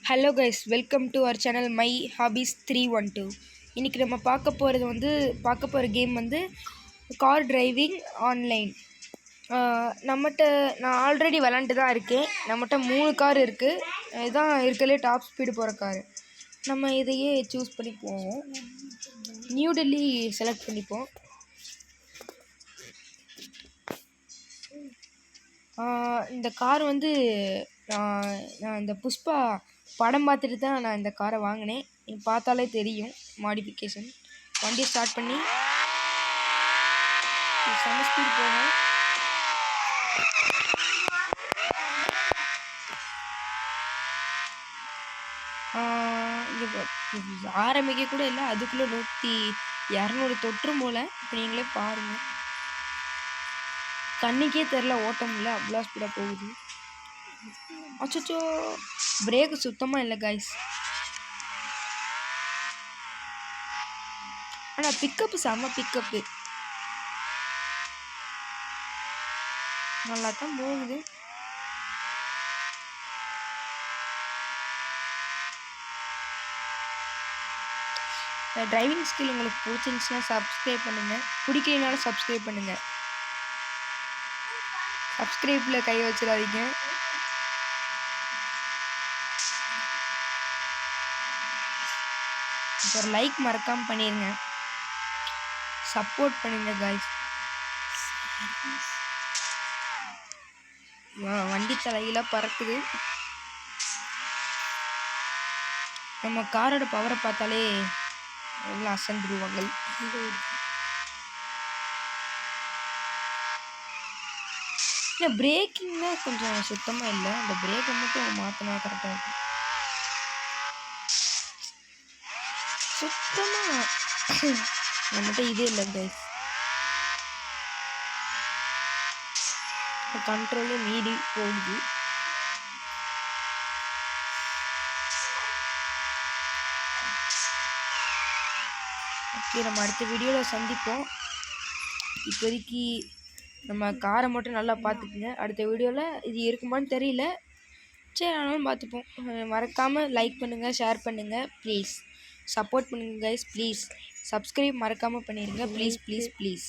Hello guys, welcome to our channel my hobbies 312. இன்றைக்கி நம்ம பார்க்க போகிற கேம் வந்து கார் டிரைவிங் ஆன்லைன். நான் ஆல்ரெடி விளாண்டு தான் இருக்கேன். நம்மகிட்ட 3 கார் இருக்குது. இதுதான் இருக்கலே டாப் ஸ்பீடு போகிற கார். நம்ம இதையே சூஸ் பண்ணி போவோம். நியூ டெல்லி செலக்ட் பண்ணிப்போம். இந்த கார் வந்து நான் இந்த புஷ்பா படம் பார்த்துட்டு தான் நான் இந்த காரை வாங்கினேன். நீங்கள் பார்த்தாலே தெரியும் மாடிஃபிகேஷன். வண்டியை ஸ்டார்ட் பண்ணி செம ஸ்பீட் போகும். இங்கே ஆரம்பிக்க கூட இல்லை, அதுக்குள்ளே 200 தொற்றும் போல். இப்போ நீங்களே பாருங்கள், கண்ணுக்கே தெரில ஓட்டம் இல்லை, அவ்வளோ ஸ்பீடாக போகுது. அச்சோ, பிரேக்கு சுத்தமாக இல்லை கைஸ். ஆனால் பிக்கப்பு செம்ம பிக்கப்பு, நல்லா தான் போகுது. டிரைவிங் ஸ்கில் உங்களுக்கு பிடிச்சிருந்துச்சுன்னா சப்ஸ்கிரைப் பண்ணுங்கள், பிடிக்கலனாலும் சப்ஸ்கிரைப் பண்ணுங்கள். சப்ஸ்கிரைப்பில் கை வச்சிடாதீங்க. ஒரு லைக் மறக்காமல் பண்ணிடுங்க, சப்போர்ட் பண்ணுங்க கைஸ். வண்டி தலையெல்லாம் பறக்குது. நம்ம காரோட பவரை பார்த்தாலே எல்லாம் அசந்துருவாங்க. இல்லை, பிரேக்கிங் தான் கொஞ்சம் சுத்தமாக இல்லை. அந்த பிரேக்கை மட்டும் மாற்றினா கரெக்டாக இருக்கும். சுத்தமாக நம்மகிட்ட இதே இல்லை கைஸ். கண்ட்ரோலு மீறி போகுது. ஓகே, நம்ம அடுத்த வீடியோவில் சந்திப்போம். இப்போதைக்கு நம்ம காரை மட்டும் நல்லா பார்த்துக்குங்க. அடுத்த வீடியோவில் இது இருக்குமான்னு தெரியல, சரி ஆனாலும் பார்த்துப்போம். மறக்காமல் லைக் பண்ணுங்கள், ஷேர் பண்ணுங்கள், ப்ளீஸ் சப்போர்ட் பண்ணுங்கள் கைஸ். ப்ளீஸ் சப்ஸ்கிரைப் மறக்காமல் பண்ணிடுங்க, ப்ளீஸ் ப்ளீஸ் ப்ளீஸ்.